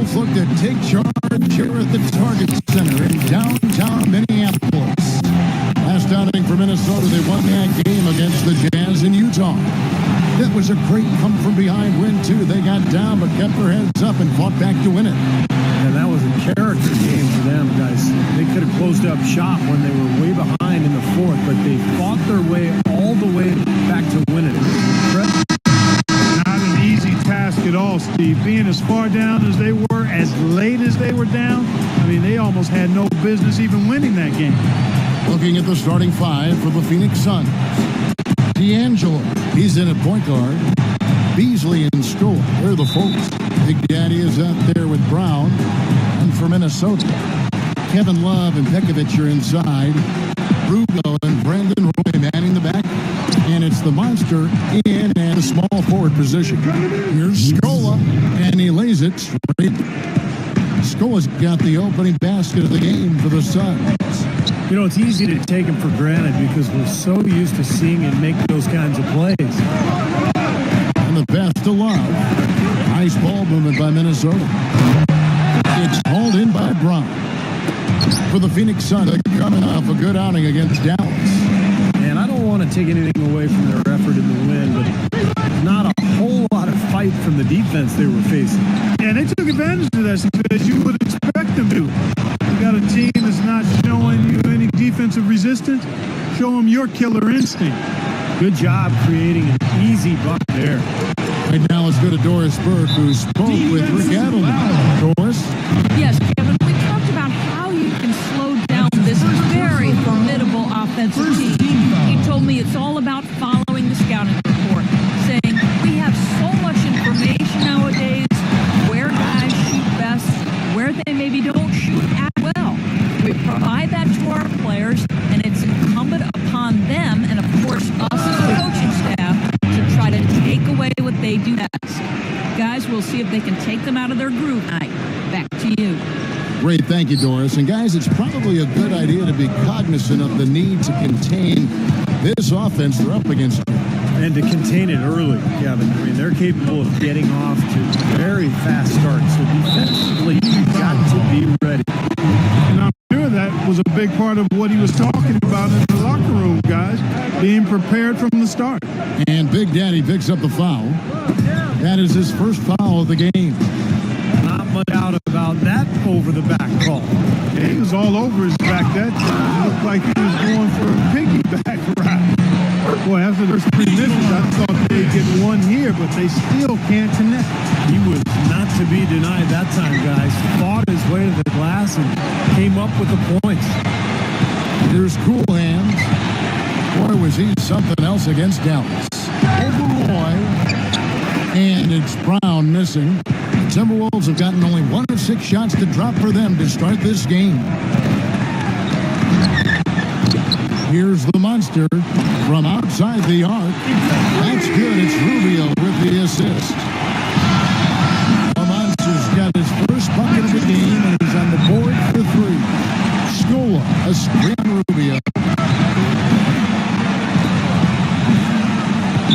Wolves look to take charge here at the Target Center in downtown Minneapolis. Last outing for Minnesota, they won that game against the Jazz in Utah. That was a great come-from-behind win, too. They got down but kept their heads up and fought back to win it. And that was a character game for them, guys. They could have closed up shop when they were way behind in the fourth, but they fought their way all the way back to winning it. Brett? Not an easy task at all, Steve. Being as far down as they were, as late as they were down, I mean, they almost had no business even winning that game. Looking at the starting five for the Phoenix Suns. D'Angelo, he's in at point guard. Beasley in score. They're the folks. Big Daddy is out there with Brown. And for Minnesota, Kevin Love and Pekovic are inside. Rubio and Brandon Roy manning the back. And it's the monster in at the small forward position. Here's Scola, and he lays it straight. Scola's got the opening basket of the game for the Suns. You know, it's easy to take him for granted because we're so used to seeing him make those kinds of plays. And the pass to Love. Nice ball movement by Minnesota. It's hauled in by Brown. For the Phoenix Suns, they're coming off a good outing against Dallas. And I don't want to take anything away from their effort in the win, but not a whole lot of fight from the defense they were facing. Yeah, they took advantage of that as you would expect them to. You got a team that's not showing you any defensive resistance. Show them your killer instinct. Good job creating an easy buck there. Right now, let's go to Doris Burke, who spoke with Rick Adelman. Doris? Yes, Kevin, we talked about how you can slow down this very formidable offensive team. He told me it's all about following the scouting report, saying we have so much information nowadays, where guys shoot best, where they maybe don't shoot at well. We provide that to our players, and it's incumbent upon them, and of course us as the coaching staff, to try to take away what they do best. Guys, we'll see if they can take them out of their groove tonight. Back to you. Great, thank you, Doris. And guys, it's probably a good idea to be cognizant of the need to contain this offense they're up against. And to contain it early, Kevin. I mean, they're capable of getting off to very fast starts. So defensively, you've got to be ready. And I'm sure that was a big part of what he was talking about in the locker room, guys, being prepared from the start. And Big Daddy picks up the foul. That is his first foul of the game. Not much doubt about that over-the-back call. Yeah, he was all over his back that time. It looked like he was going for a piggyback ride. Boy, after the first 3 minutes, I thought they'd get one here, but they still can't connect. He was not to be denied that time, guys. Fought his way to the glass and came up with the points. Here's Cool Hands. Boy, was he something else against Dallas. Over Roy. And it's Brown missing. The Timberwolves have gotten only 1 of 6 shots to drop for them to start this game. Here's the monster from outside the arc. That's good. It's Rubio with the assist. The monster's got his first bucket of the game, and he's on the board for 3. Scola, a screen on Rubio.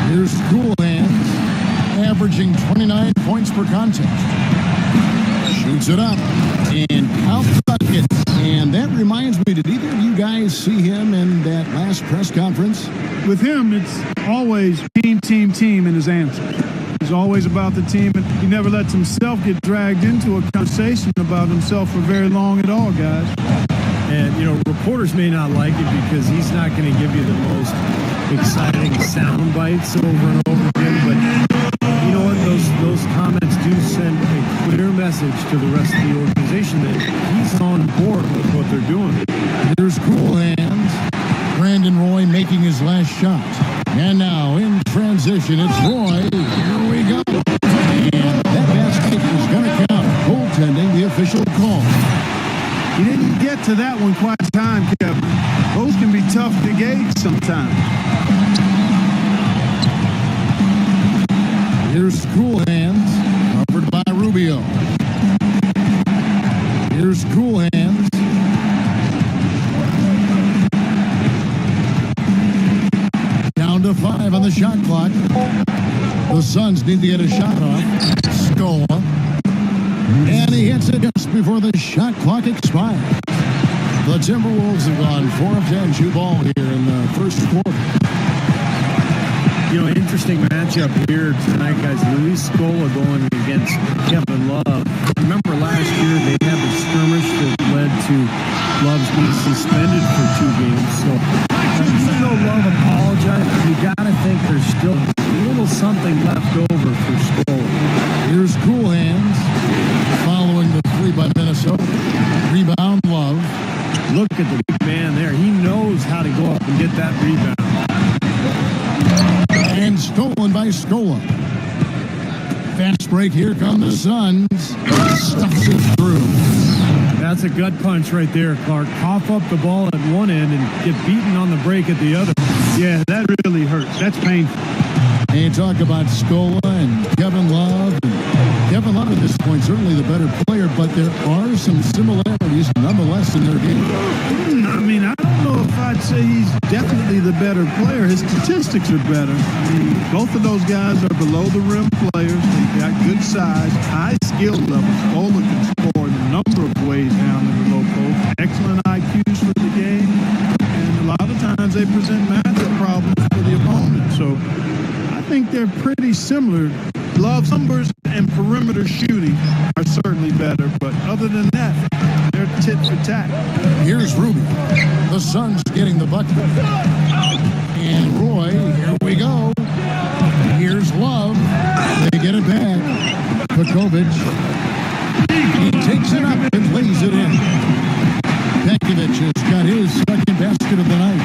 Here's Cool Hands, averaging 29 points per contest. Shoots it up and out bucket. And that reminds me, did either of you guys see him in that last press conference? With him, it's always team, team, team in his answer. He's always about the team, and he never lets himself get dragged into a conversation about himself for very long at all, guys. And, you know, reporters may not like it because he's not going to give you the most exciting sound bites over and over again, but you know what? Those comments do send a clear message to the rest of the organization that he's on board with what they're doing. There's Cool Hands. Brandon Roy making his last shot. And now in transition, it's Roy. Here we go. And that basket is going to count. Goaltending, the official call. He didn't get to that one quite in time, Kevin. Those can be tough to gauge sometimes. Here's Cool Hands, covered by Rubio. Here's Cool Hands. Down to 5 on the shot clock. The Suns need to get a shot off. Scola. And he hits it just before the shot clock expires. The Timberwolves have gone 4 of 10 shoe ball here in the first quarter. You know, interesting matchup here tonight, guys. Luis Scola going against Kevin Love. Remember last year they had the skirmish that led to Love's being suspended for 2 games. So even though Love apologized, you got to think there's still a little something left over for Scola. Here's Cool Hands following the 3 by Minnesota. Rebound Love. Look at the big man there. He knows how to go up and get that rebound. And stolen by Scola. Fast break. Here come the Suns. Stuffs it through. That's a gut punch right there, Clark. Cough up the ball at one end and get beaten on the break at the other. Yeah, that really hurts. That's painful. And you talk about Scola and Kevin Love. And Kevin Love at this point certainly the better player, but there are some similarities nonetheless in their game. I mean, I don't know if I'd say he's definitely the better player. His statistics are better. I mean, both of those guys are below the rim players. They've got good size, high skill levels. Scola can score in a number of ways down in the low post. Excellent IQs for the game. And a lot of times they present matchup problems for the opponent. So I think they're pretty similar. Love's numbers and perimeter shooting are certainly better, but other than that, they're tit for tat. Here's Ruby. The Suns getting the bucket. And Roy, here we go. Here's Love. They get it back. Pekovic. He takes it up and lays it in. Pekovic has got his second basket of the night.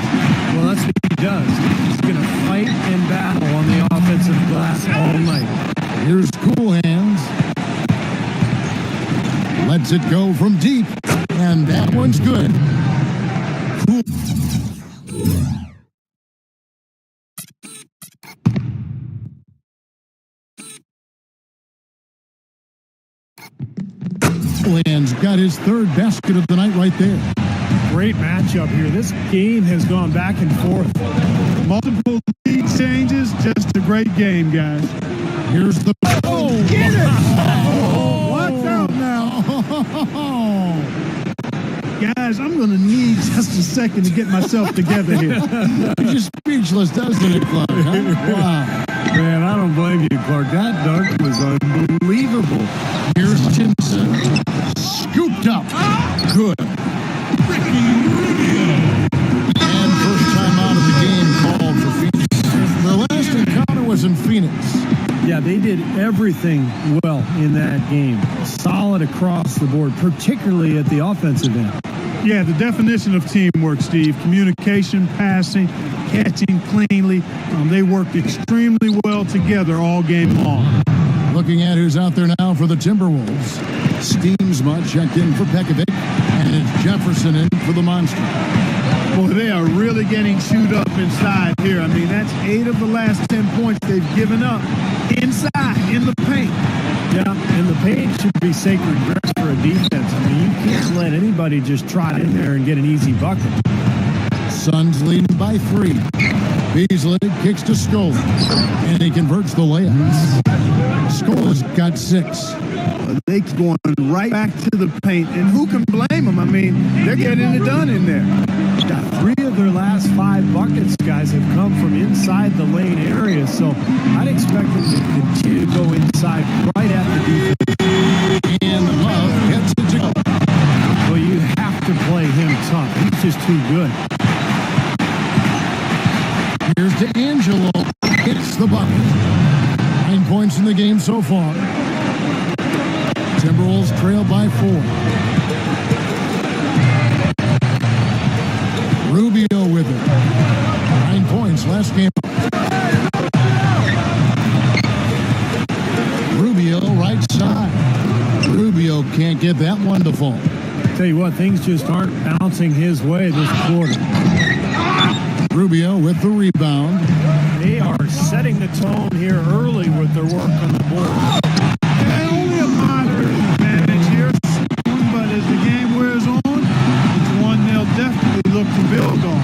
Well, that's what he does. He's going to fight and battle on the offensive glass all night. Here's Cool Hands. Lets it go from deep. And that one's good. Cool. Cool Hands got his 3rd basket of the night right there. Great matchup here. This game has gone back and forth. Multiple lead changes, just a great game, guys. Here's the... Oh, get it! Oh, watch out now. Guys, I'm going to need just a second to get myself together here. You're just speechless, doesn't it, Clark? Huh? Wow. Man, I don't blame you, Clark. That dunk was unbelievable. Here's Timpson. Scooped up. Good. And first time out of the game called for Phoenix. Their last encounter was in Phoenix. Yeah, they did everything well in that game. Solid across the board, particularly at the offensive end. Yeah, the definition of teamwork, Steve. Communication, passing, catching cleanly. They worked extremely well together all game long. Looking at who's out there now for the Timberwolves. Steamsma checked in for Pekovic, and it's Jefferson in for the Monster. Boy, they are really getting chewed up inside here. I mean, that's 8 of the last 10 points they've given up inside, in the paint. Yeah, and the paint should be sacred rest for a defense. I mean, you can't let anybody just trot in there and get an easy bucket. Suns leading by 3. Beasley kicks to Scola, and he converts the layup. Scola's got 6. They going right back to the paint, and who can blame them? I mean, they're getting it done in there. Got 3 of their last 5 buckets, guys, have come from inside the lane area, so I'd expect them to continue to go inside right at the defense. And Love gets it to go. Well, you have to play him tough. He's just too good. Here's D'Angelo. Hits the bucket. 9 points in the game so far. Timberwolves trail by 4. Rubio with it. 9 points last game. Rubio right side. Rubio can't get that one to fall. Tell you what, things just aren't bouncing his way this quarter. Rubio with the rebound. They are setting the tone here early with their work on the board. Only a moderate advantage here, but as the game wears on, it's one they'll definitely look to build on.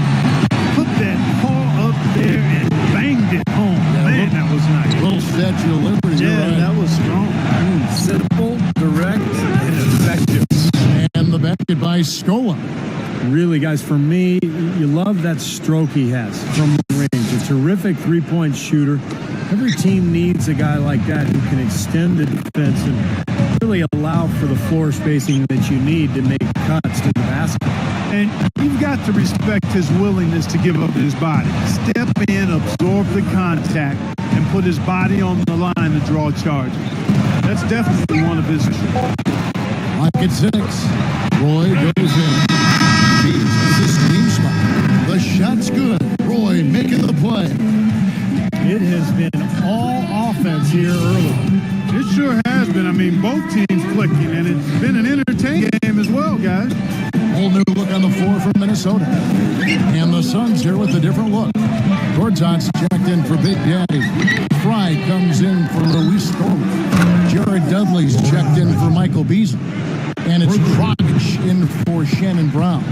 Put that paw up there and banged it home. Man, that was nice. Little Statue of Liberty. Yeah, that was strong. Simple, direct, it by Scola. Really, guys, for me, you love that stroke he has from range. A terrific three-point shooter. Every team needs a guy like that who can extend the defense and really allow for the floor spacing that you need to make cuts to the basket. And you've got to respect his willingness to give up his body. Step in, absorb the contact, and put his body on the line to draw charges. That's definitely one of his. Clock at 6. Roy goes in. Beats the steam spot. The shot's good. Roy making the play. It has been all offense here early. It sure has been. I mean, both teams clicking, and it's been an entertaining game as well, guys. Whole new look on the floor for Minnesota. And the Suns here with a different look. Gortat's checked in for Big Daddy. Fry comes in for Luis Scola. Jared Dudley's checked in for Michael Beasley. And it's Dragic in for Shannon Brown.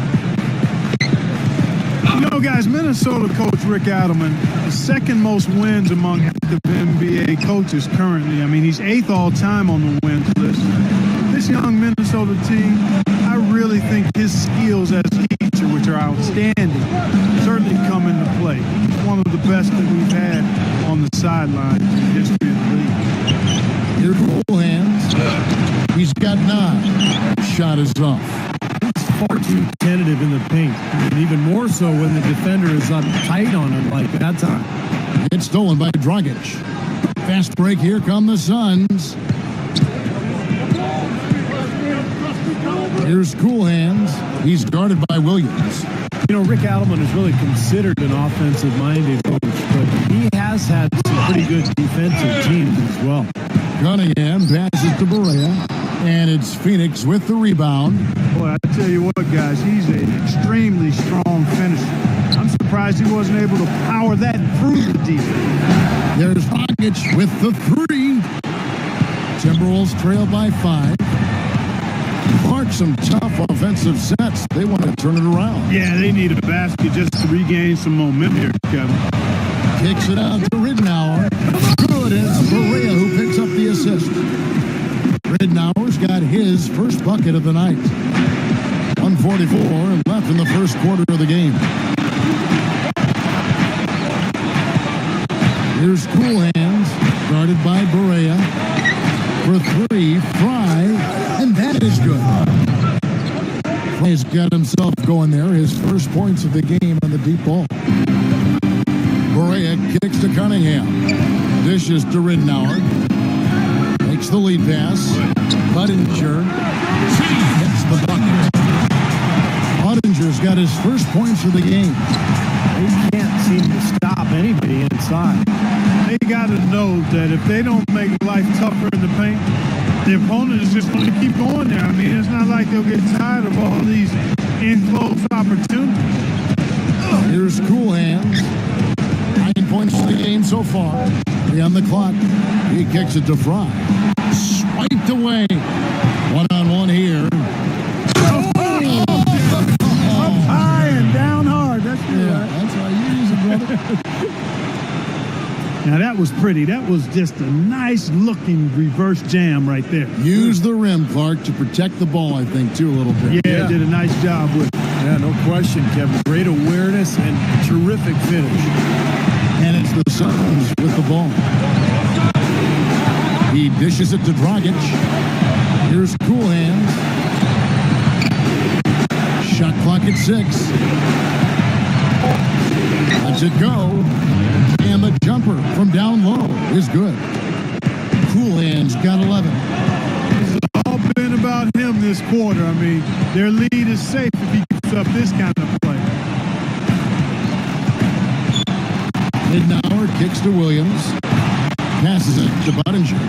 You know, guys, Minnesota coach Rick Adelman, the second most wins among active NBA coaches currently. I mean, he's 8th all-time on the wins list. This young Minnesota team, I really think his skills as a teacher, which are outstanding, certainly come into play. He's one of the best that we've had on the sideline in the history of the league. Here's full hands. He's got 9. Shot is off. Far too tentative in the paint, and even more so when the defender is up tight on him like that time. It's stolen by Dragic. Fast break, here come the Suns. Here's Cool Hands. He's guarded by Williams. You know, Rick Adelman is really considered an offensive-minded coach, but he has had some pretty good defensive teams as well. Cunningham passes to Barea, and it's Phoenix with the rebound. Boy, I tell you what, guys, he's an extremely strong finisher. I'm surprised he wasn't able to power that through the defense. There's Dragic with the 3. Timberwolves trail by 5. Mark some tough offensive sets. They want to turn it around. Yeah, they need a basket just to regain some momentum here, Kevin. Kicks it out to Ridnour. Good, and it's Barea who picks up the assist. Ridnour's got his first bucket of the night. 1:44 left in the first quarter of the game. Here's Cool Hands, guarded by Barea. For 3, Fry, and that is good. Fry's got himself going there. His first points of the game on the deep ball. Barea kicks to Cunningham. Dishes to Ridnour. Makes the lead pass. Budinger hits the bucket. Budinger's got his first points of the game. They can't seem to stop anybody inside. They got to know that if they don't make life tougher in the paint, the opponent is just going to keep going there. I mean, it's not like they'll get tired of all these in-close opportunities. Here's Cool Hands. 9 points to the game so far. 3 on the clock. He kicks it to Fry. Swiped away. One-on-one here. Up high and down hard. That's how you use it, brother. Now, that was pretty. That was just a nice-looking reverse jam right there. Use the rim, Clark, to protect the ball, I think, too, a little bit. Yeah, did a nice job with it. Yeah, no question, Kevin. Great awareness and terrific finish. And it's the Suns with the ball. He dishes it to Dragic. Here's Cool Hands. Shot clock at 6. Lets it go. And the jumper from down low is good. Cool Hands got 11. It's all been about him this quarter. I mean, their lead is safe if he keeps up this kind of play. Ridnour kicks to Williams. Passes it to Budinger.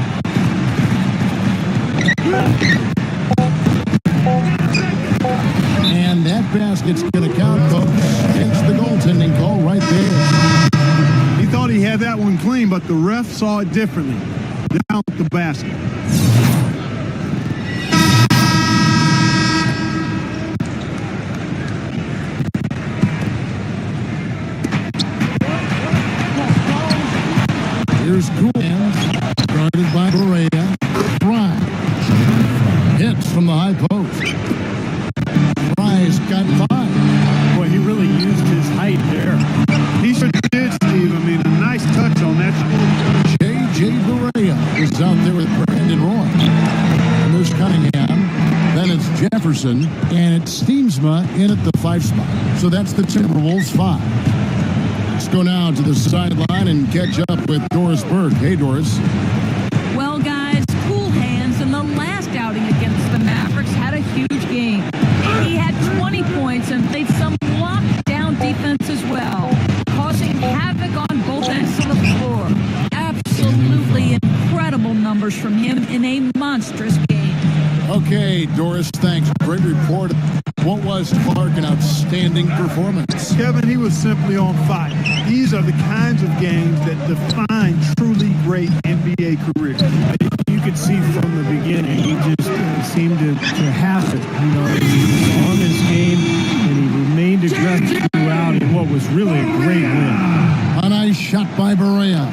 And that basket's going to count, folks. It's the goaltending call right there. He thought he had that one clean, but the ref saw it differently. Down the basket. Here's Cool Hands, guarded by Barea. Fry hits from the high post. 5. Boy, he really used his height there. He sure did, Steve. I mean, a nice touch on that. J.J. Barea is out there with Brandon Roy. And there's Cunningham. Then it's Jefferson. And it's Steemsma in at the 5 spot. So that's the Timberwolves 5. Let's go now to the sideline and catch up with Doris Burke. Hey, Doris. Well, guys, cool hands in the last outing against the Mavericks had a huge game. He had 20 points and played some lockdown defense as well, causing havoc on both ends of the floor. Absolutely incredible numbers from him in a monstrous game. Okay, Doris, thanks. Great report. What was, Clark, an outstanding performance? Kevin, he was simply on fire. These are the kinds of games that define truly great NBA careers. You could see from the beginning, he just seemed to have it. You know, he was on his game, and he remained aggressive throughout in what was really a great win. A nice shot by Barea.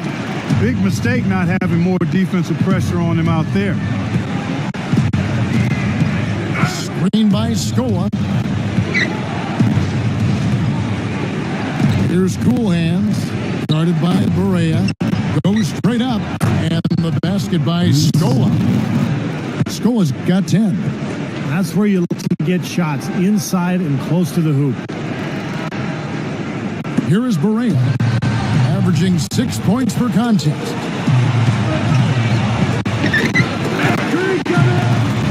Big mistake not having more defensive pressure on him out there. Screen by Scola. Here's Cool Hands, guarded by Barea. Goes straight up, and the basket by Scola. Scola's got 10. That's where you look to get shots inside and close to the hoop. Here is Barea, averaging 6 points per contest.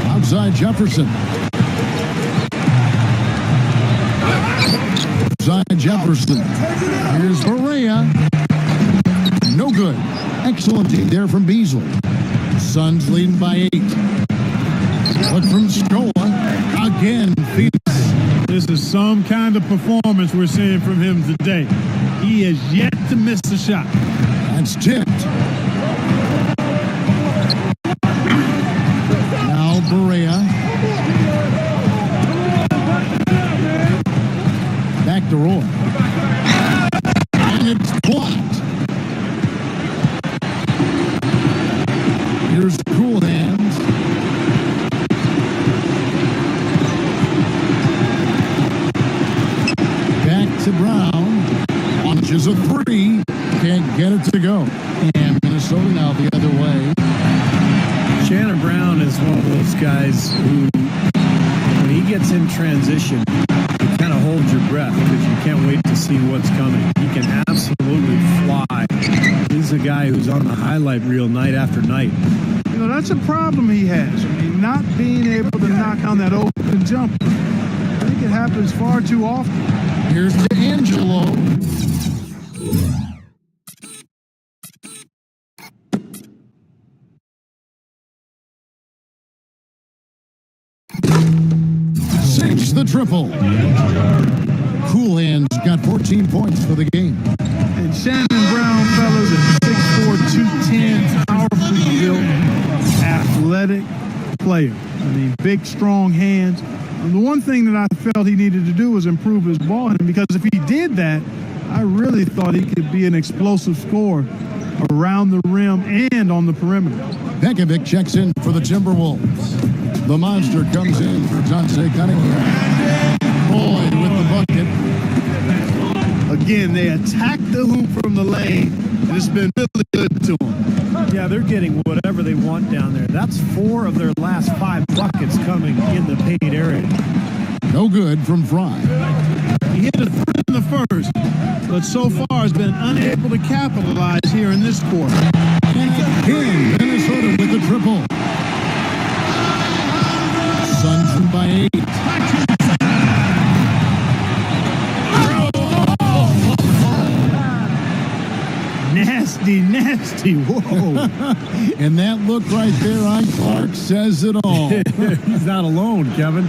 Outside Jefferson. Outside Jefferson. Here's Barea. No good. Excellent D there from Beasley. Suns leading by 8. Look from Scola. Again, Phoenix. This is some kind of performance we're seeing from him today. He has yet to miss a shot. That's tipped. Now Barea. Back to Roy. And it's blocked. Here's Cool Hands. Back to Brown. Launches a 3. Can't get it to go. And Minnesota now the other way. Shannon Brown is one of those guys who, when he gets in transition, you kind of hold your breath because you can't wait to see what's coming. He can absolutely fly. He's a guy who's on the highlight reel night after night. You know, that's a problem he has. I mean, not being able to knock on that open jumper. I think it happens far too often. Here's D'Angelo. Six the triple. Cool Hands got 14 points for the game. And Shannon Brown, fellas, is 6'4", 210, powerfully built, athletic player. I mean, big, strong hands. And the one thing that I felt he needed to do was improve his ball handling, because if he did that, I really thought he could be an explosive scorer around the rim and on the perimeter. Pekovic checks in for the Timberwolves. The monster comes in for Dante Cunningham. Boyd with the bucket. Again, they attack the hoop from the lane, and it's been really good to them. Yeah, they're getting whatever they want down there. That's 4 of their last 5 buckets coming in the paint area. No good from Fry. He hit a 3 in the first, but so far has been unable to capitalize here in this quarter. And again, Minnesota with the triple. Suns by 8. Nasty. Whoa. And that look right there on Clark says it all. He's not alone, Kevin.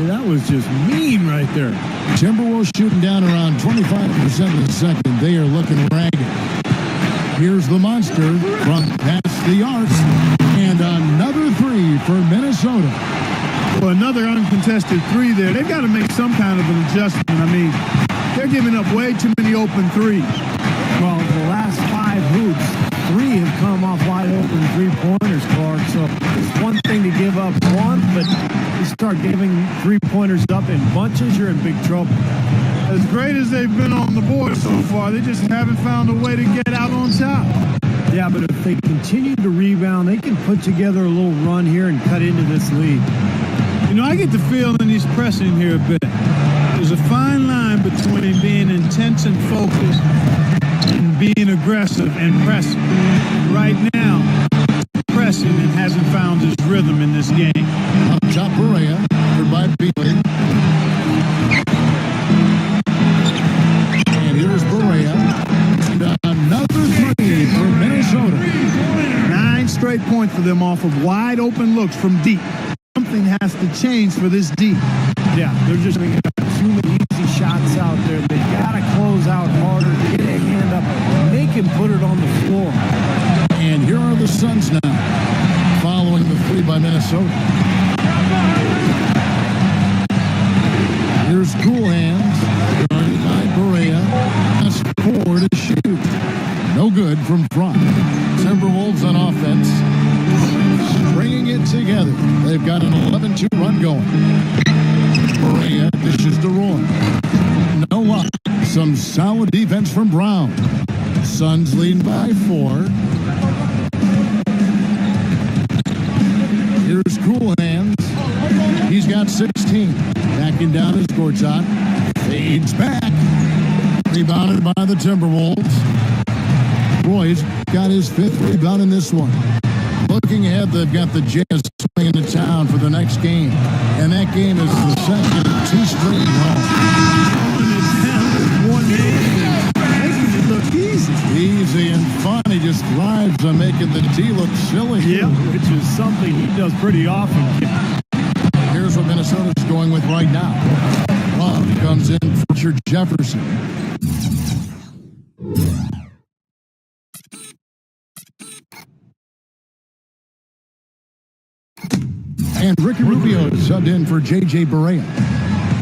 That was just mean right there. Timberwolves shooting down around 25% of the second. They are looking ragged. Here's the monster from past the arc. And another 3 for Minnesota. Well, another uncontested 3 there. They've got to make some kind of an adjustment. I mean, they're giving up way too many open 3s. Well, the last 5 hoops, 3 have come off wide open 3-pointers, Clark. So it's one thing to give up one, but you start giving three-pointers up in bunches, you're in big trouble. As great as they've been on the board so far, they just haven't found a way to get out on top. Yeah, but if they continue to rebound, they can put together a little run here and cut into this lead. You know, I get the feeling he's pressing here a bit. There's a fine line between being intense and focused and being aggressive and pressing. Right now, pressing and hasn't found his rhythm in this game. Up top, Berea, covered by Beasley. And here's Berea. And another three for Minnesota. 9 straight points for them off of wide open looks from deep. Something has to change for this deep. Yeah, they're just making too many easy shots out there. They got to close out harder, get a hand up, make him put it on the floor. And here are the Suns now, following the three by Minnesota. Here's Cool Hands, guarded by Berea. That's 4 to shoot. No good from front. Timberwolves on offense, stringing it together. They've got an 11-2 run going. Berea dishes to Roy. No luck. Some solid defense from Brown. Suns leading by 4. Here's Cool Hands. He's got 16. Backing down his court shot. Fades back. Rebounded by the Timberwolves. Roy's got his 5th rebound in this one. Looking ahead, they've got the Jazz swinging into town for the next game. And that game is the second of 2 straight home. One hand, making it look easy. Easy and fun. He just thrives on making the D look silly. Yeah, which is something he does pretty often. Here's what Minnesota's going with right now. Love comes in for Richard Jefferson. And Ricky Rubio subbed in for J.J. Berea.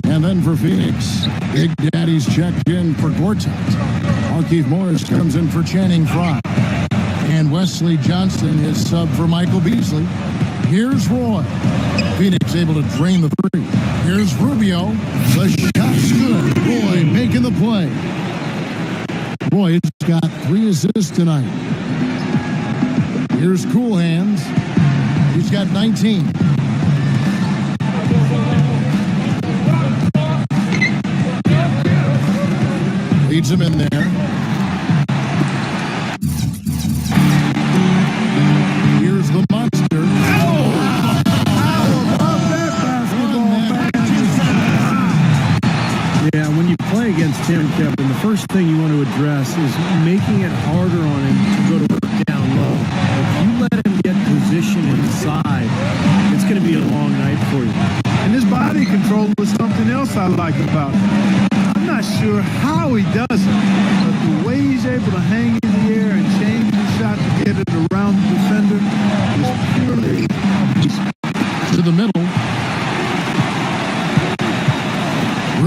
And then for Phoenix, Big Daddy's checked in for Gortat. Markieff Morris comes in for Channing Frye. And Wesley Johnson is subbed for Michael Beasley. Here's Roy. Phoenix able to drain the three. Here's Rubio. The shot's good. Roy making the play. Roy's got 3 assists tonight. Here's Cool Hands. He's got 19. Leads him in there. Here's the monster. Yeah, when you play against him, Kevin, the first thing you want to address is making it harder on him to go to work down low. If you let him get position inside, it's going to be a long night for you. And his body control was something else I like about him. I'm not sure how he does it, but the way he's able to hang in the air and change the shot to get it around the defender is purely to the middle.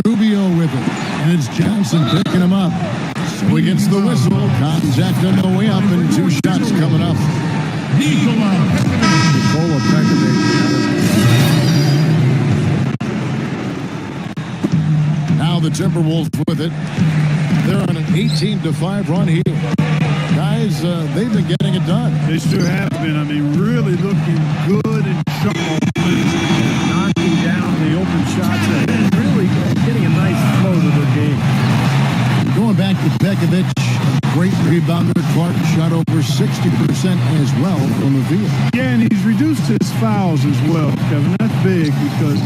Rubio with it, and it's Johnson picking him up. So he gets the whistle. Contact on the way up, and 2 shots coming up. Nikola Pekovic. Now the Timberwolves with it. They're on an 18-5 run here. Guys, they've been getting it done. They sure have been. I mean, really looking good and sharp. Knocking down the open shots and really getting a nice flow to their game. Going back to Pekovic, great rebounder. Clark shot over 60% as well from the field. Yeah, and he's reduced his fouls as well, Kevin. That's big because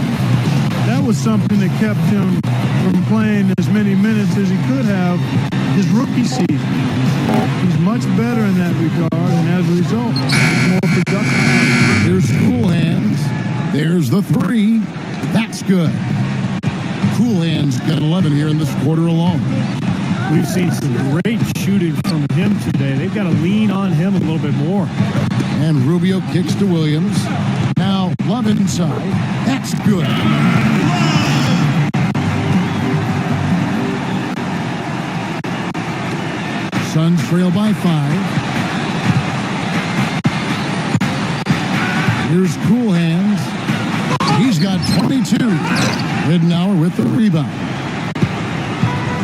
that was something that kept him from playing as many minutes as he could have his rookie season. He's much better in that regard, and as a result, more productive. Here's Cool Hands. There's the 3. That's good. Cool Hands got 11 here in this quarter alone. We've seen some great shooting from him today. They've got to lean on him a little bit more. And Rubio kicks to Williams. Now, Love inside. That's good. Suns trail by 5. Here's Cool Hands. He's got 22. Ridenour with the rebound.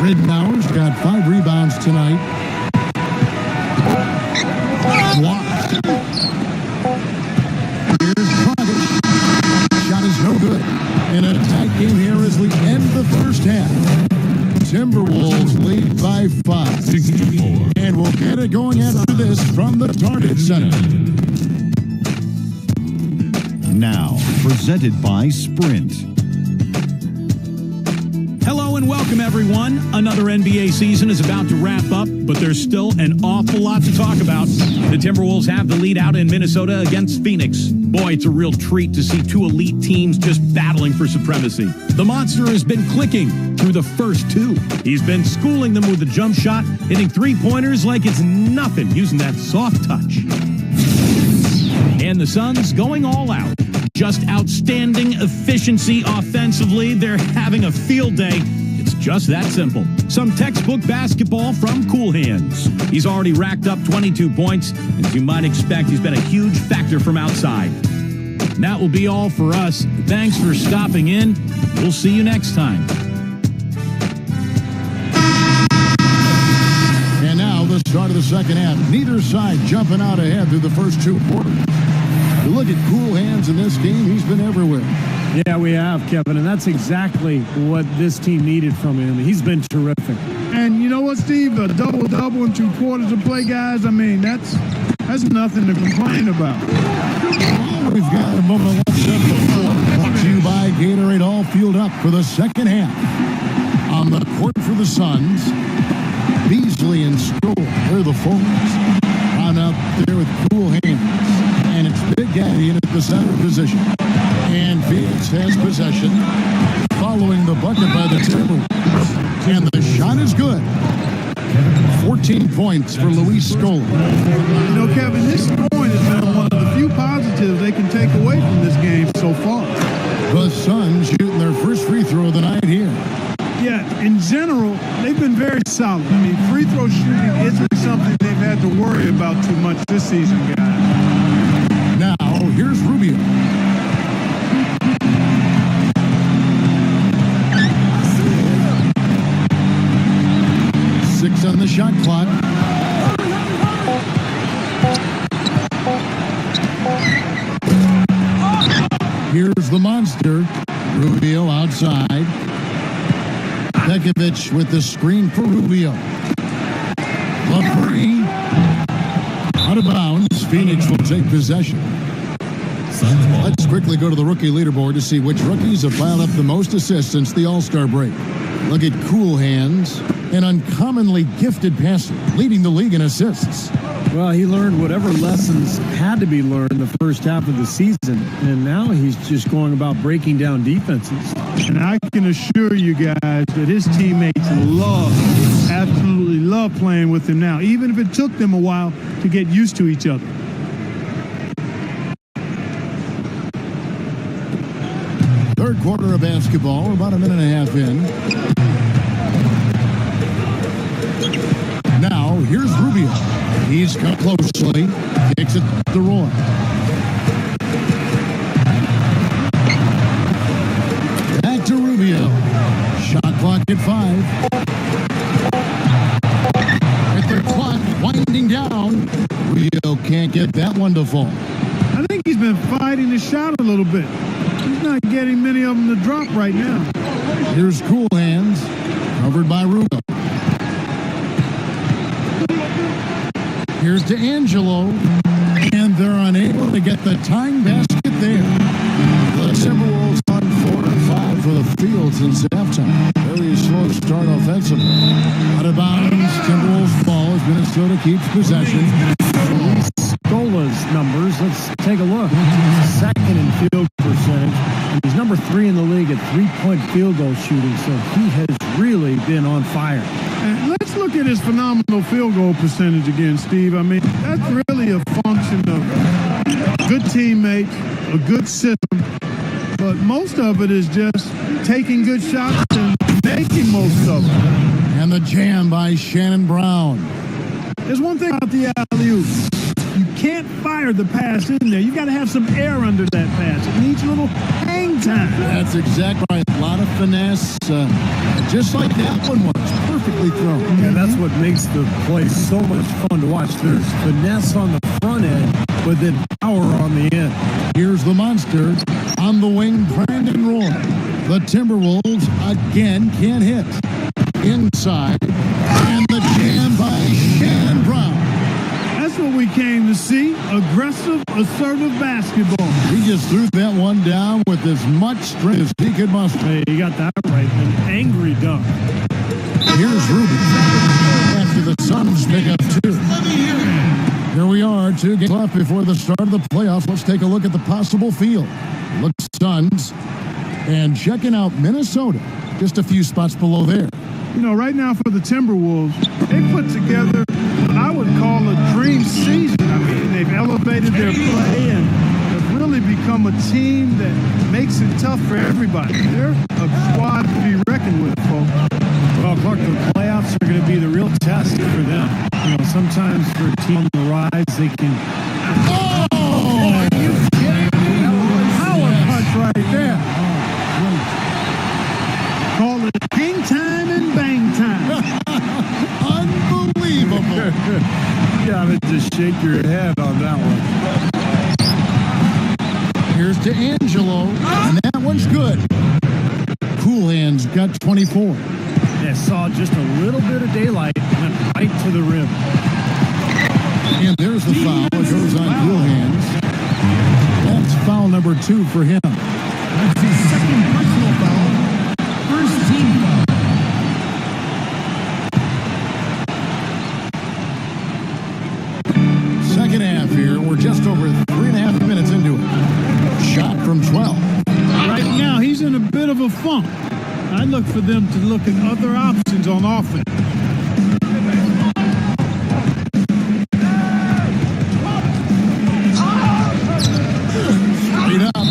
Ridenour's got 5 rebounds tonight. Blocked. Here's Dragic. Shot is no good. In a tight game here as we end the first half. Timberwolves lead by 5. And we'll get it going after this from the Target Center. Now, presented by Sprint. Hello and welcome, everyone. Another NBA season is about to wrap up, but there's still an awful lot to talk about. The Timberwolves have the lead out in Minnesota against Phoenix. Boy, it's a real treat to see 2 elite teams just battling for supremacy. The monster has been clicking through the first 2. He's been schooling them with the jump shot, hitting 3-pointers like it's nothing, using that soft touch. And the Suns going all out. Just outstanding efficiency offensively. They're having a field day. It's just that simple. Some textbook basketball from Cool Hands. He's already racked up 22 points. As you might expect, he's been a huge factor from outside. That will be all for us. Thanks for stopping in. We'll see you next time. And now the start of the second half. Neither side jumping out ahead through the first 2 quarters. You look at Cool Hands in this game, he's been everywhere. Yeah, we have, Kevin, and that's exactly what this team needed from him. He's been terrific. And you know what, Steve? A double-double in 2 quarters of play, guys. I mean, that's nothing to complain about. We've got a moment left set before. Brought to you by Gatorade, all fueled up for the second half. On the court for the Suns, Beasley and Stroll, they're the forwards. On up there with Cool Hands. And it's Big Daddy in at the center position. And Phoenix has possession, following the bucket by the Timberwolves. And the shot is good. 14 points for Luis Scola. You know, Kevin, this point has been one of the few positives they can take away from this game so far. The Suns shooting their first free throw of the night here. Yeah, in general, they've been very solid. I mean, free throw shooting isn't something they've had to worry about too much this season, guys. Now, here's Rubio. Six on the shot clock. Here's the monster. Rubio outside. Pekovic with the screen for Rubio. LaVine. Out of bounds. Phoenix will take possession. Let's quickly go to the rookie leaderboard to see which rookies have piled up the most assists since the All-Star break. Look at Cool Hands, an uncommonly gifted passer, leading the league in assists. Well, he learned whatever lessons had to be learned in the first half of the season, and now he's just going about breaking down defenses. And I can assure you guys that his teammates absolutely love playing with him now, even if it took them a while to get used to each other. Third quarter of basketball, about a minute and a half in. Now, here's Rubio. He's come closely, kicks it to Roy. Back to Rubio. Shot clock at 5. With the clock winding down, Rubio can't get that one to fall. I think he's been fighting the shot a little bit. He's not getting many of them to drop right now. Here's Cool Hands, covered by Rubio. Here's D'Angelo, and they're unable to get the tying basket there. The Timberwolves on 4-5 for the field since halftime. Very slow start offensively. Out of bounds, Timberwolves ball as Minnesota keeps possession. Scola's numbers, let's take a look. He's second in field percentage. He's number 3 in the league at 3-point field goal shooting, so he has really been on fire. And let's look at his phenomenal field goal percentage again, Steve. I mean, that's really a function of good teammates, a good system, but most of it is just taking good shots and making most of them. And the jam by Shannon Brown. There's one thing about the alley-oop. You can't fire the pass in there. You got to have some air under that pass. It needs a little hang time. That's exactly right. A lot of finesse, just like that one was. Perfectly thrown. Yeah, that's what makes the play so much fun to watch. There's finesse on the front end, but then power on the end. Here's the monster on the wing, Brandon Roy. The Timberwolves again can't hit. Inside, and the jam by Shannon Brown. That's what we came to see. Aggressive, assertive basketball. He just threw that one down with as much strength as he could muster. Hey, you got that right. An angry dunk. Here's Ruby after the Suns pick up 2. Here we are, 2 games left before the start of the playoffs. Let's take a look at the possible field. Looks Suns and checking out Minnesota, just a few spots below there. You know, right now for the Timberwolves, they put together what I would call a dream season. I mean, they've elevated their play and have really become a team that makes it tough for everybody. They're a squad to be reckoned with, folks. Well, Clark, the playoffs are going to be the real test for them. You know, sometimes for a team on the rise, they can... Oh! Are you kidding me? Power punch right there. Call it hang time and bang time. Unbelievable. You gotta just shake your head on that one. Here's to Angelo, and that one's good. Cool Hands got 24. Yeah, saw just a little bit of daylight and went right to the rim. And there's the foul. It goes on Cool Hands. That's foul number 2 for him. That's his second personal foul. First team foul. Second half here. We're just over 3.5 minutes into it. Shot from 12. Right now, he's in a bit of a funk. I look for them to look at other options on offense. Straight up.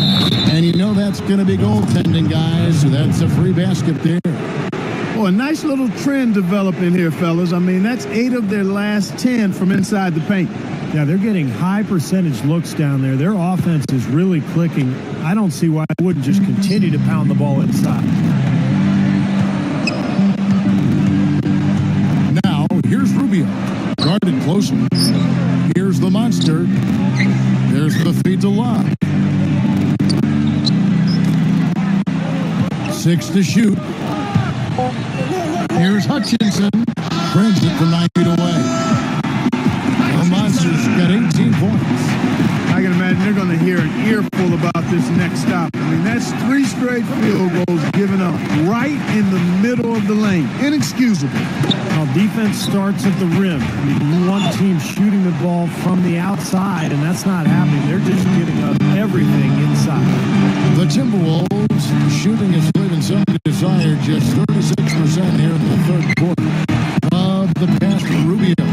And you know that's going to be goaltending, guys. That's a free basket there. Oh, a nice little trend developing here, fellas. I mean, that's 8 of their last 10 from inside the paint. Yeah, they're getting high percentage looks down there. Their offense is really clicking. I don't see why they wouldn't just continue to pound the ball inside. Now, here's Rubio. Guarded closely. Here's the monster. There's the feed to Love. 6 to shoot. Here's Hutchinson. Brings it from 9 feet away. The Monsters got 18 points. I can imagine they're going to hear an earful about this next stop. I mean, that's 3 straight field goals given up right in the middle of the lane. Inexcusable. Now, defense starts at the rim. I mean, you want teams shooting the ball from the outside, and that's not happening. They're just giving up everything inside. The Timberwolves shooting is leaving some desired, just 36% here in the third quarter of the pass to Rubio.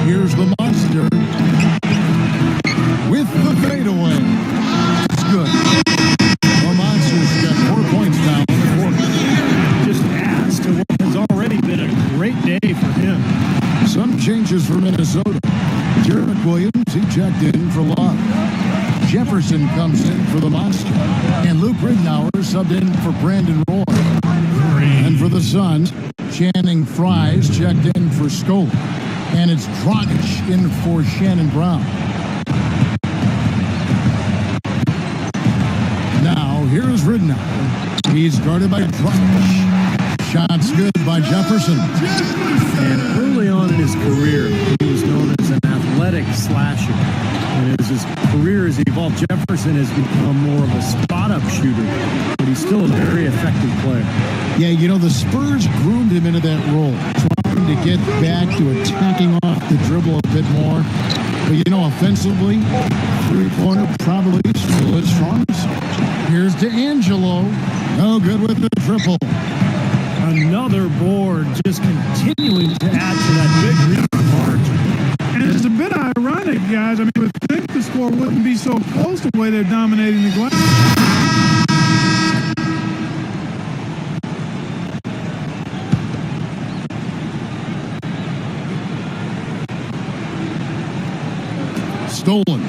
Here's the monster with the fadeaway. It's good. The Monsters got 4 points now in the quarter. Just adds to what has already been a great day for him. Some changes for Minnesota. Jarek Williams, he checked in for Love. Jefferson comes in for the Monster. And Luke Ridnour subbed in for Brandon Roy. And for the Suns, Channing Fries checked in for Scope. And it's Dragic in for Shannon Brown. Now, here's Ridnour. He's guarded by Dragic. Shots good by Jefferson. And early on in his career, he was known as an athletic slasher. And as his career has evolved, Jefferson has become more of a spot-up shooter. But he's still a very effective player. Yeah, you know, the Spurs groomed him into that role, trying to get back to attacking off the dribble a bit more. But, you know, offensively, three-pointer probably still his strongest. Here's D'Angelo. No good with the triple. Another board just continuing to add to that big rebound margin. And it's a bit ironic, guys. I mean, you would think the score wouldn't be so close the way they're dominating the glass. stolen.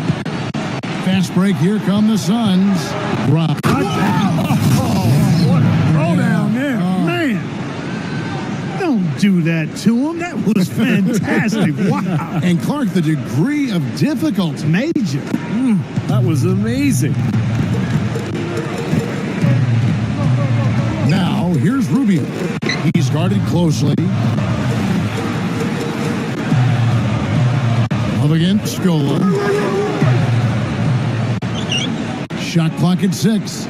Fast break. Here come the Suns. Brown. What a throw down there. Man. Don't do that to him. That was fantastic. Wow. And Clark, the degree of difficulty. Major. That was amazing. Now, here's Rubio. He's guarded closely. Up against Scola. Shot clock at 6.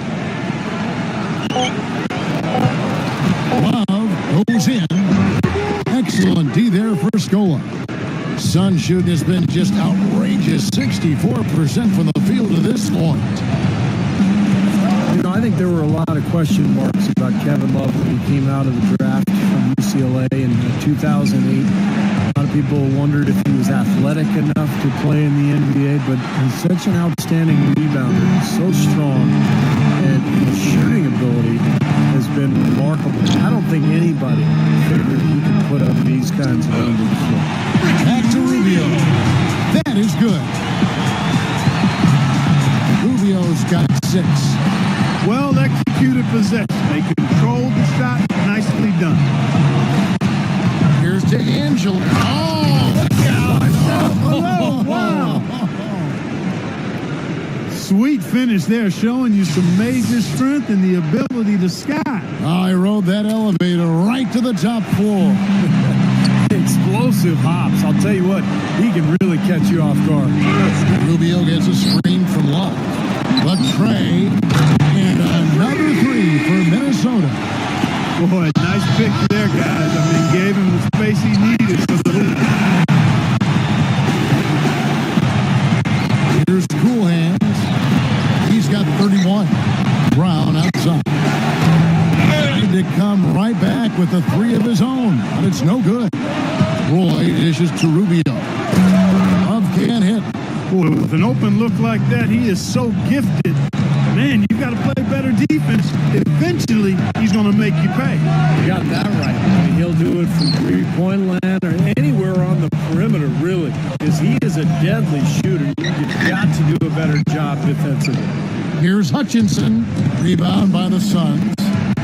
Love goes in. Excellent D there for Scola. Sun shooting has been just outrageous. 64% from the field to this point. You know, I think there were a lot of question marks about Kevin Love when he came out of the draft from UCLA in 2008. A lot of people wondered if he was athletic enough to play in the NBA, but he's such an outstanding rebounder. He's so strong, and his shooting ability has been remarkable. I don't think anybody figured he could put up these kinds of numbers. Back to Rubio. That is good. Rubio's got 6. Well executed possession. They controlled the shot. Nicely done. Here's to Angela. Oh, look out. Oh, wow. Sweet finish there, showing you some major strength and the ability to sky. I rode that elevator right to the top floor. Explosive hops. I'll tell you what, he can really catch you off guard. Rubio gets a screen from Love. But Trey, and another 3 for Minnesota. Boy, nice pick there, guys. I mean, gave him the space he needed for the lead. Here's Cool Hands. He's got 31. Brown outside. Tried to come right back with a 3 of his own, but it's no good. Roy dishes to Rubio. Love can't hit. Boy, with an open look like that, he is so gifted. Man, you got to play better defense. Eventually, he's going to make you pay. You got that right. I mean, he'll do it from three-point land or anywhere on the perimeter, really, because he is a deadly shooter. You've got to do a better job defensively. Here's Hutchinson. Rebound by the Suns.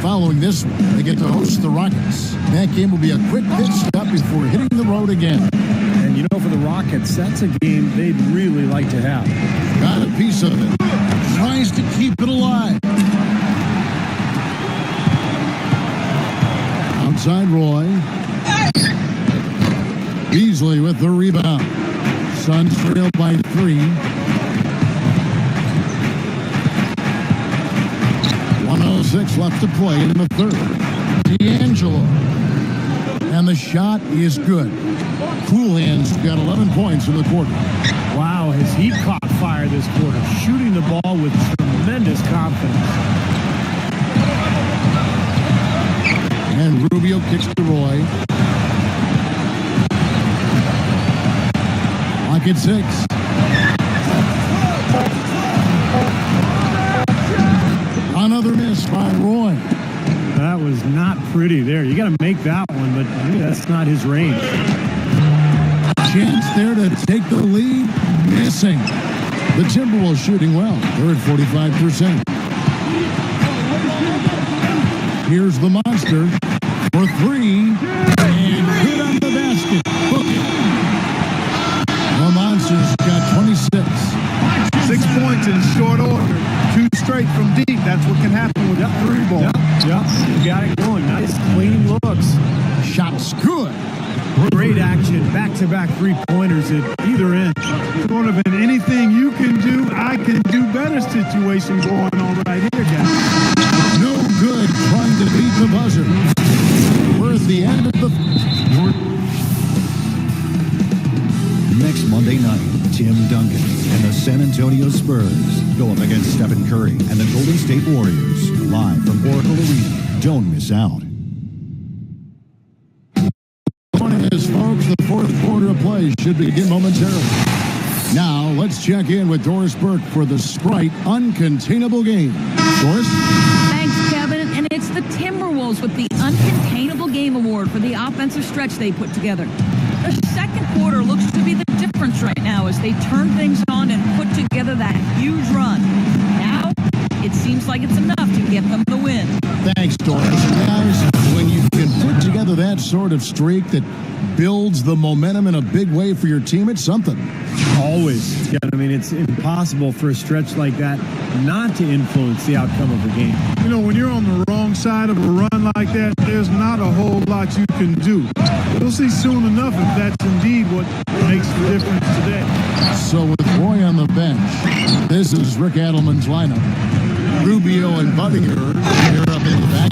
Following this one, they get to host the Rockets. That game will be a quick pit stop before hitting the road again. And, you know, for the Rockets, that's a game they'd really like to have. Got a piece of it. Tries to keep it alive. Outside Roy. Beasley with the rebound. Suns trail by 3. 1:06 left to play in the third. D'Angelo. And the shot is good. Cool Hands got 11 points in the quarter. Wow, has he caught fire this quarter, shooting the ball with tremendous confidence. And Rubio kicks to Roy. Lock at 6. Another miss by Roy. That was not pretty there. You got to make that one, but maybe that's not his range. Chance there to take the lead. Missing. The Timberwolves shooting well. They're at 45%. Here's the Monster for 3. And good on the basket. Book it. The Monster's got 26. 6 points in short order. 2 straight from deep. That's what can happen with the 3-ball. Yep. You got it going. Nice, clean looks. Shots good. Great action. Back-to-back 3-pointers at either end. Sort of an anything you can do, I can do better situation going on right here, guys. No good trying to beat the buzzer. We're at the end of the... Next Monday night, Tim Duncan and the San Antonio Spurs go up against Stephen Curry and the Golden State Warriors. Live from Oracle Arena. Don't miss out. Morning, folks. The fourth quarter of play should begin momentarily. Now, let's check in with Doris Burke for the Sprite Uncontainable Game. Doris? Thanks, Kevin. And it's the Timberwolves with the Uncontainable Game Award for the offensive stretch they put together. The second quarter looks to be the difference right now as they turn things on and put together that huge run. Now, it seems like it's enough to get them the win. Thanks, Doris. Guys, when you can put together that sort of streak that builds the momentum in a big way for your team, it's something. Always. Yeah, I mean, it's impossible for a stretch like that not to influence the outcome of a game. You know, when you're on the wrong side of a run like that, there's not a whole lot you can do. We'll see soon enough if that's indeed what makes the difference today. So with Roy on the bench, this is Rick Adelman's lineup. Rubio and Buttinger are up in the back.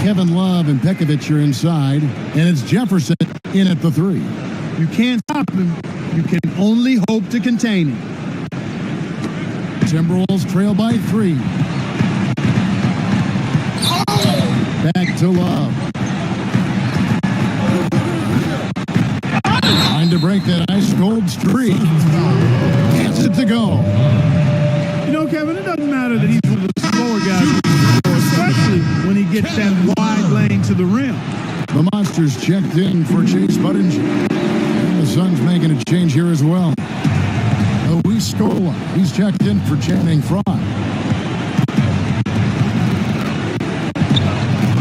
Kevin Love and Pekovic are inside, and it's Jefferson in at the 3. You can't stop him. You can only hope to contain him. Timberwolves trail by 3. Back to Love. Trying to break that ice-cold streak. Gets it to go. You know, Kevin, it doesn't matter that he's one of the slower guys, especially when he gets that wide lane to the rim. The Monsters checked in for Chase Budinger. And the Suns making a change here as well. Luis Scola, he's checked in for Channing Frye.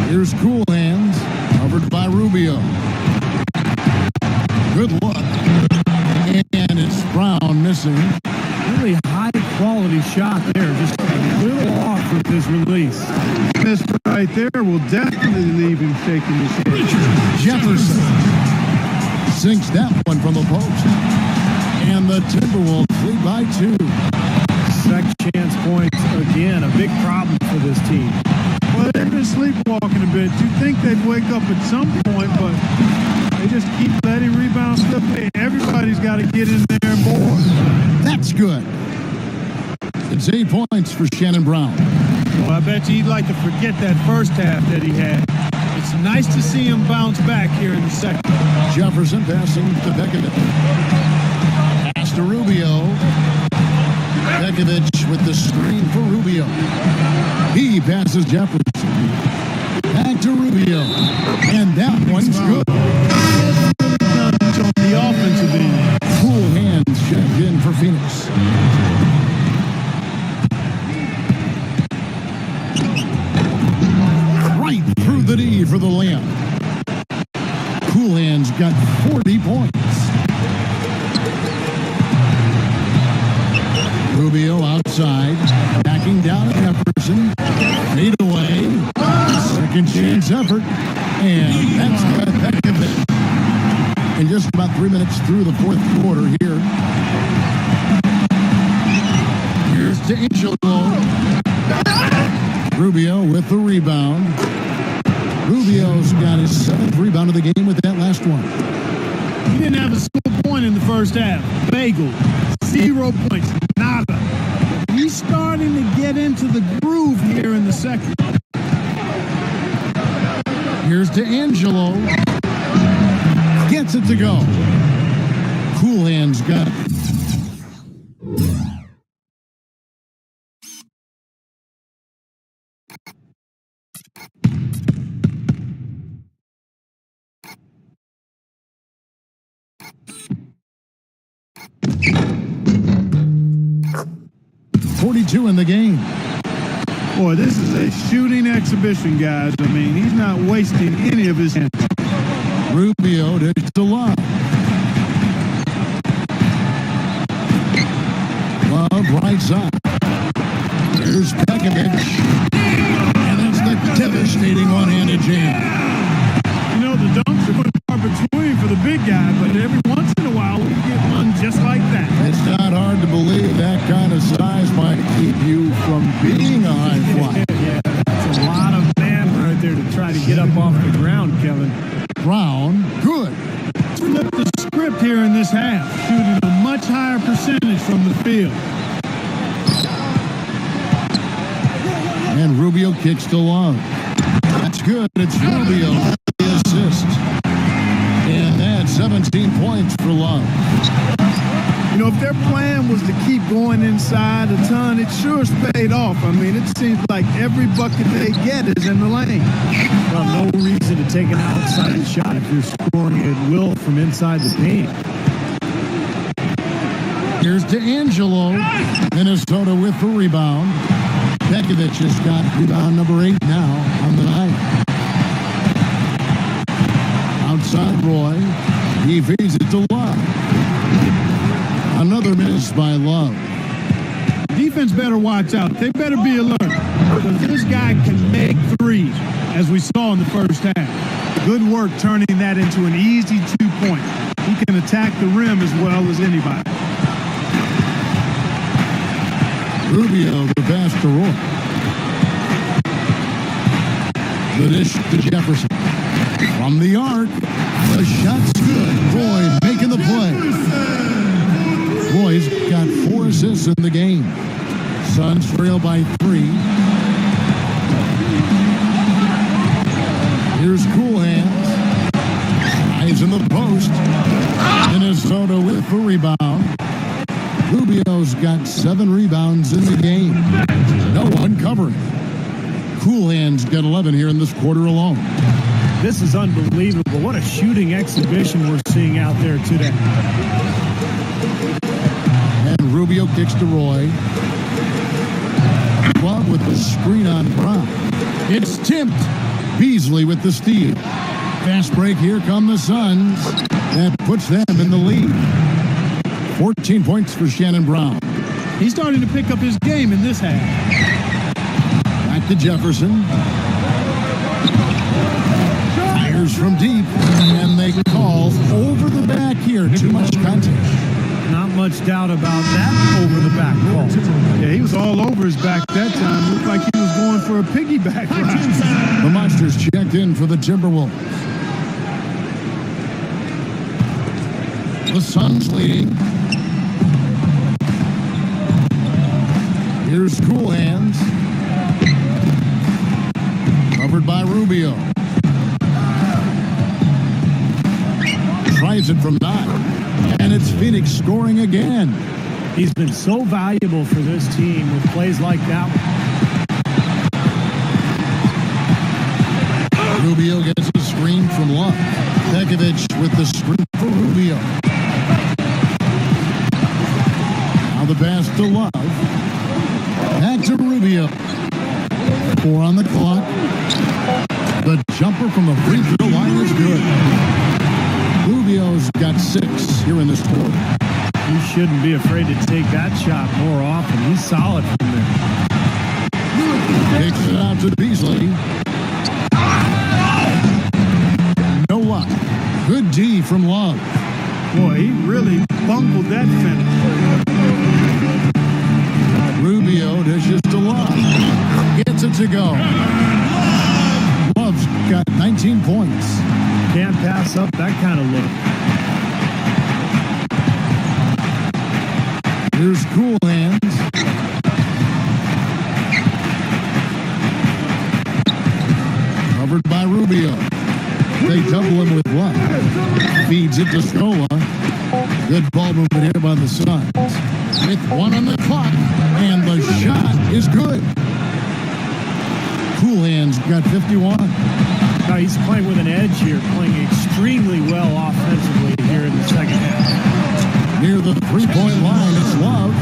Here's Cool Hands, covered by Rubio. Good look. And it's Brown missing. Really high-quality shot there. Just a little off with his release. This right there will definitely leave him shaking his head. Jefferson sinks that one from the post. And the Timberwolves lead by 2. Second chance points again. A big problem for this team. Well, they've been sleepwalking a bit. You'd think they'd wake up at some point, but they just keep letting rebounds slip in. Everybody's got to get in there more. That's good. It's 8 points for Shannon Brown. Well, I bet you he'd like to forget that first half that he had. It's nice to see him bounce back here in the second. Jefferson passing to Pekovic. Pass to Rubio. Pekovic with the screen for Rubio. He passes Jefferson. Back to Rubio. And that one's good. On the offensive end. Cool Hands checked in for Phoenix. Right through the D for the layup. Cool Hands got 40 points. Rubio outside, backing down at Jefferson. Fade away. Second chance effort. And that's by Pekovic. And just about 3 minutes through the fourth quarter here. Here's to Angelo. Rubio with the rebound. Rubio's got his 7th rebound of the game with that last one. He didn't have a single point in the first half. Bagel. 0 points. Nada. He's starting to get into the groove here in the second. Here's to Angelo. Gets it to go. Cool Hands got it. .42 in the game. Boy, this is a shooting exhibition, guys. I mean, he's not wasting any of his hands. Rubio to Love. Love right side. Here's Pekovic. And it's the devastating one-handed jam. You know, the dunks are far between for the big guy, but every once in a while we get one just like that. It's not hard to believe that kind of size might keep you from being a high flyer. Yeah, that's a lot of man right there to try to get up off the ground, Kevin. Brown, good. Flip the script here in this half, shooting a much higher percentage from the field. And Rubio kicks to Love. That's good. It's Rubio for the assist. And that's 17 points for Love. You know, if their plan was to keep going inside a ton, it sure has paid off. I mean, it seems like every bucket they get is in the lane. Well, no reason to take an outside shot if you're scoring at will from inside the paint. Here's D'Angelo. Minnesota with the rebound. Pekovic has got rebound number 8 now on the night. Outside Roy. He feeds it to Love. Another miss by Love. Defense better watch out. They better be alert. Because this guy can make threes, as we saw in the first half. Good work turning that into an easy 2-point. He can attack the rim as well as anybody. Rubio, the pass to Roy. The dish to Jefferson. From the arc, the shot's good. Roy making the play. Roy's got 4 assists in the game. Suns trail by 3. Here's Cool Hands. Eyes in the post. Minnesota with the rebound. Rubio's got 7 rebounds in the game. No one covering. Cool Hands got 11 here in this quarter alone. This is unbelievable. What a shooting exhibition we're seeing out there today. And Rubio kicks to Roy. Love with the screen on Brown. It's tipped. Beasley with the steal. Fast break. Here come the Suns. That puts them in the lead. 14 points for Shannon Brown. He's starting to pick up his game in this half. Back to Jefferson. Fires from deep. And they call over the back here. Too much contact. Not much doubt about that over the back call. Yeah, he was all over his back that time. Looked like he was going for a piggyback ride. The Monsters checked in for the Timberwolves. The Suns leading. Here's Cool Hands. Covered by Rubio. Tries it from 9. And it's Phoenix scoring again. He's been so valuable for this team with plays like that one. Rubio gets a screen from Love. Pekovic with the screen for Rubio. Now the pass to Love. Back to Rubio. 4 on the clock. The jumper from the free throw line is good. Rubio's got 6 here in this quarter. You shouldn't be afraid to take that shot more often. He's solid from there. Takes it out to Beasley. No luck. Good D from Love. Boy, he really bungled that finish. Rubio dishes to Love. Gets it to go. Love's got 19 points. Can't pass up that kind of look. Here's Cool Hands. Covered by Rubio. They double him with Love. Feeds it to Scola. Good ball movement here by the Suns. With 1 on the clock. And the shot is good. Cool Hands got 51. Now he's playing with an edge here, playing extremely well offensively here in the second half. Near the three-point line, it's Love.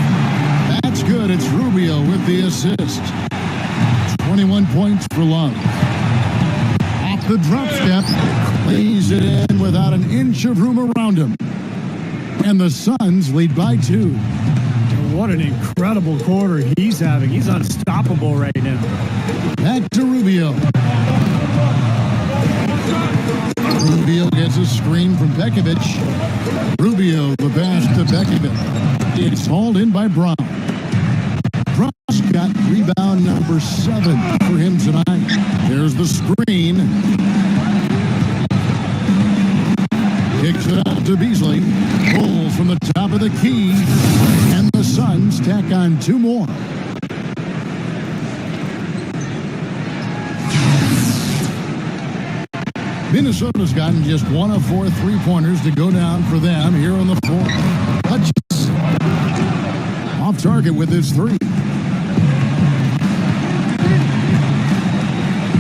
That's good. It's Rubio with the assist. 21 points for Love. Off the drop step, lays it in without an inch of room around him. And the Suns lead by 2. What an incredible quarter he's having. He's unstoppable right now. Back to Rubio. Rubio gets a screen from Pekovic. Rubio, the pass to Pekovic. It's hauled in by Brown. Brown's got rebound number 7 for him tonight. There's the screen. Kicks it out to Beasley. Pulls from the top of the key. And the Suns tack on 2 more. Minnesota's gotten just 1 of 4 3-pointers to go down for them here on the floor. Hutchins off target with his three.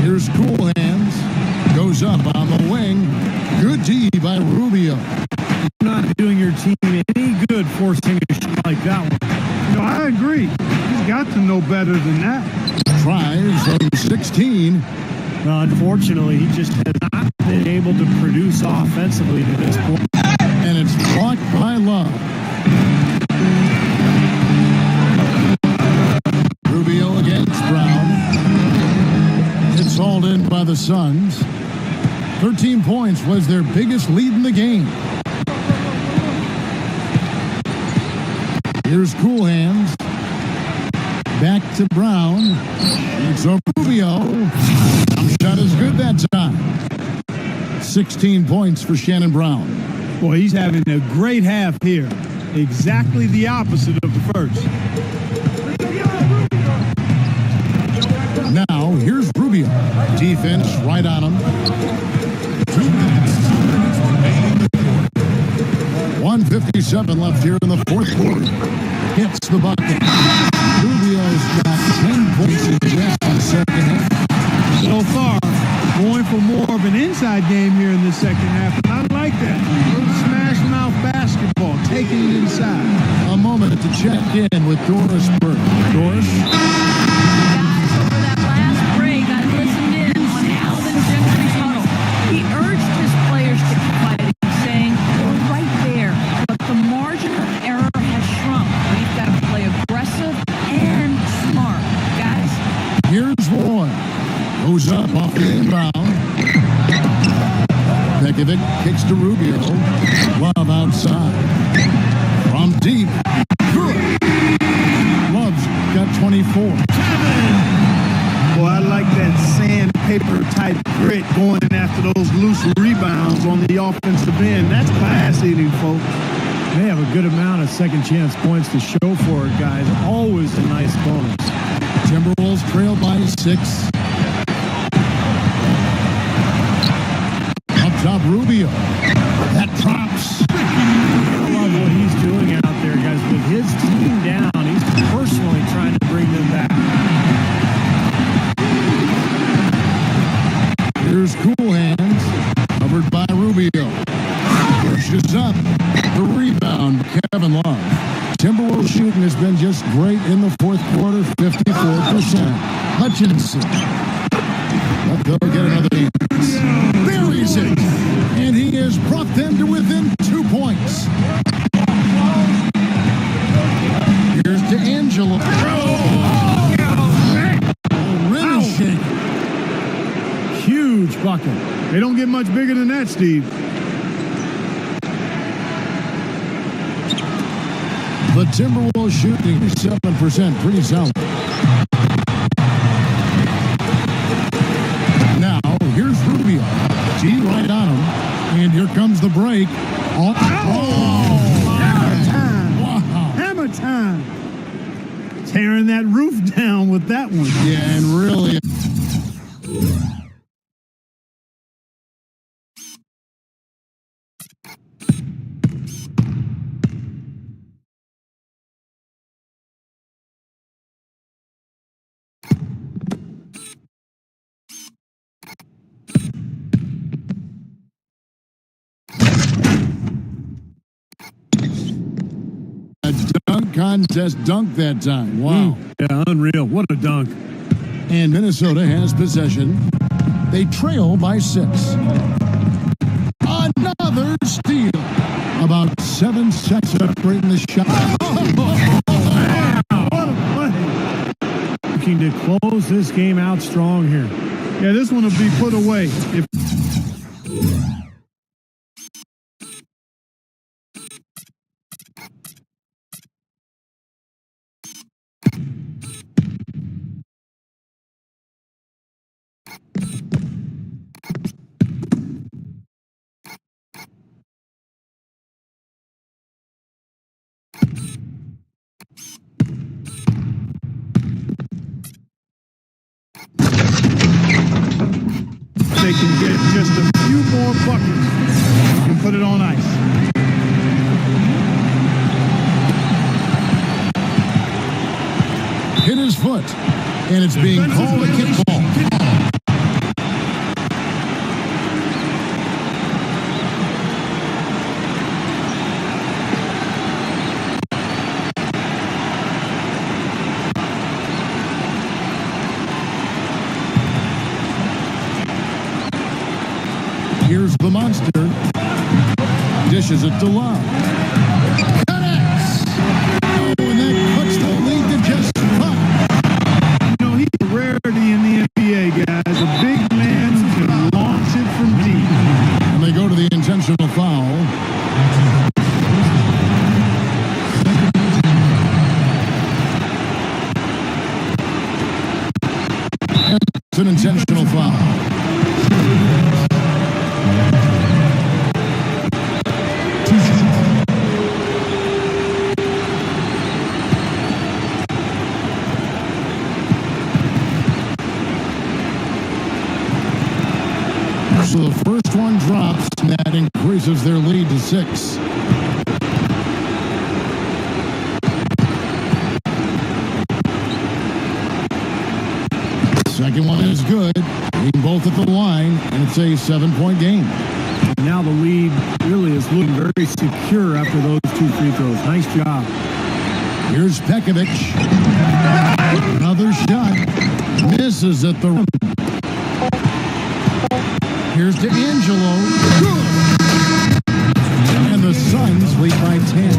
Here's Cool Hands. Goes up on the wing. Good D by Rubio. Not doing your team any good forcing a shot like that one. No, I agree. He's got to know better than that. Tries from 16. Unfortunately, he just has not been able to produce offensively to this point. And it's blocked by Love. Rubio against Brown. It's hauled in by the Suns. 13 points was their biggest lead in the game. Here's Cool Hands. Back to Brown. It's a Rubio. Shot is good that time. 16 points for Shannon Brown. Boy, he's having a great half here. Exactly the opposite of the first. Now, here's Rubio. Defense right on him. 1:57 left here in the fourth quarter. Hits the bucket. Rubio's got 10 points in just the second half. So far, going for more of an inside game here in the second half. And I like that. A little smash mouth basketball, taking it inside. A moment to check in with Doris Burke. Doris? Guys, over that last break, I listened in on Alvin Gentry's huddle. He urged his players to keep fighting, saying, "We're right there, but the margin of error has shrunk. We've got to play aggressive and smart, guys." Here's Roy. Goes up off the inbound. Pekovic kicks to Rubio. Love outside. From deep. Good. Love's got 24. Boy, I like that sandpaper type grit going in after those loose rebounds on the offensive end. That's class eating, folks. They have a good amount of second chance points to show for it, guys. Always a nice bonus. Timberwolves trail by 6. Up top, Rubio. That drops. I love what he's doing out there, guys. With his team down, he's personally trying to bring them back. Here's Cool Hands. Covered by Rubio. Pushes up. The rebound, Kevin Love. Timberwolves shooting has been just great in the fourth quarter, 54%. Hutchinson. They'll get another dance. Buries it. And he has brought them to within 2 points. Here's DeAngelo. Really shaking. Huge bucket. They don't get much bigger than that, Steve. The Timberwolves shooting 7%, pretty solid. Now, here's Rubio. G right on him. And here comes the break. Oh. Hammer time. Wow. Hammer time. Tearing that roof down with that one. Yeah, and really. Dunk contest dunk that time. Wow. Yeah, unreal. What a dunk. And Minnesota has possession. They trail by 6. Another steal. About 7 seconds separating the shot. What a play. Looking to close this game out strong here. Yeah, this one will be put away. If they can get just a few more buckets and put it on ice. his foot, and it's being called a kickball. Here's the monster. Dishes it to Love. Connects! Oh, and that puts the lead to just 5. You know, he's a rarity in the NBA, guys. A big man who can launch it from deep. And they go to the intentional foul. It's an intentional foul. So the first one drops, and that increases their lead to 6. Second one is good. Being both at the line, and it's a 7-point game. Now the lead really is looking very secure after those 2 free throws. Nice job. Here's Pekovic. Another shot. Misses at the rim. Here's D'Angelo. Good. And the Suns lead by 10.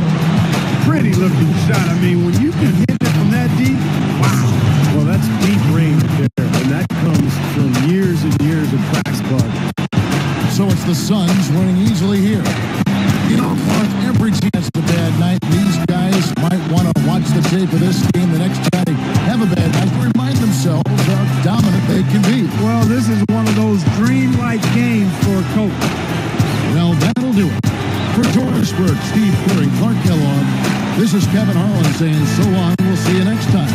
Pretty looking shot. I mean, when you can hit it from that deep, wow. Well, that's deep range there, and that comes from years and years of practice club. So it's the Suns winning easily here. You know, Mark, every team has a bad night. These guys might want to watch the tape of this game the next time they have a bad night to remind themselves how dominant they can be. well, this is one of those dreamlike games for a coach. Well, that'll do it. For Doris Burke, Steve Curry, Clark Kellogg, this is Kevin Harlan saying so long. We'll see you next time.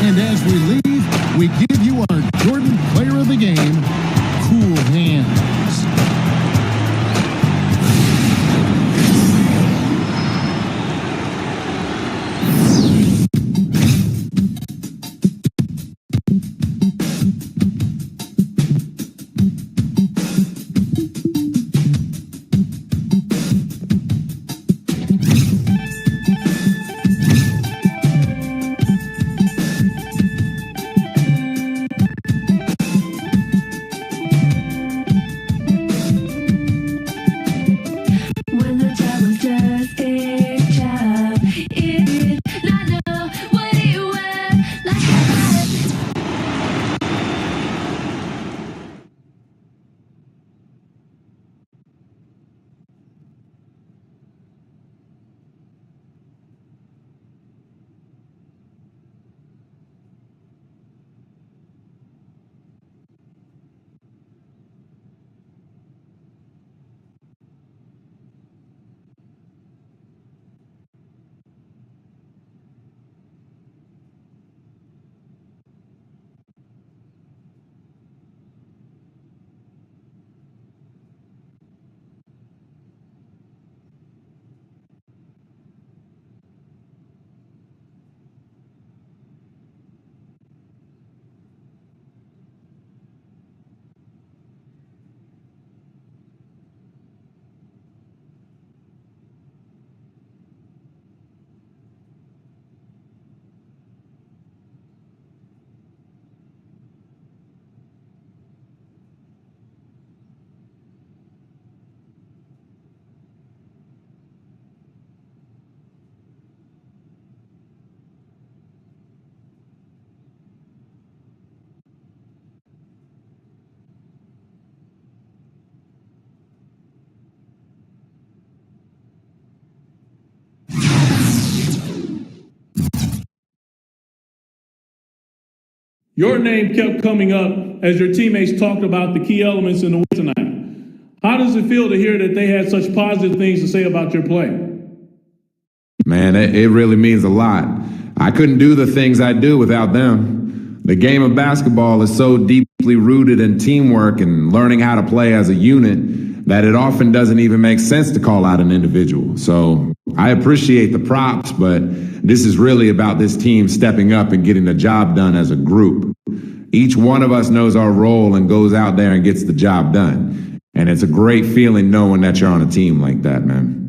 And as we leave, we give you our Jordan Player of the Game, Cool Hands. Your name kept coming up as your teammates talked about the key elements in the win tonight. How does it feel to hear that they had such positive things to say about your play? Man, it really means a lot. I couldn't do the things I do without them. The game of basketball is so deeply rooted in teamwork and learning how to play as a unit that it often doesn't even make sense to call out an individual. So I appreciate the props, but this is really about this team stepping up and getting the job done as a group. Each one of us knows our role and goes out there and gets the job done. And it's a great feeling knowing that you're on a team like that, man.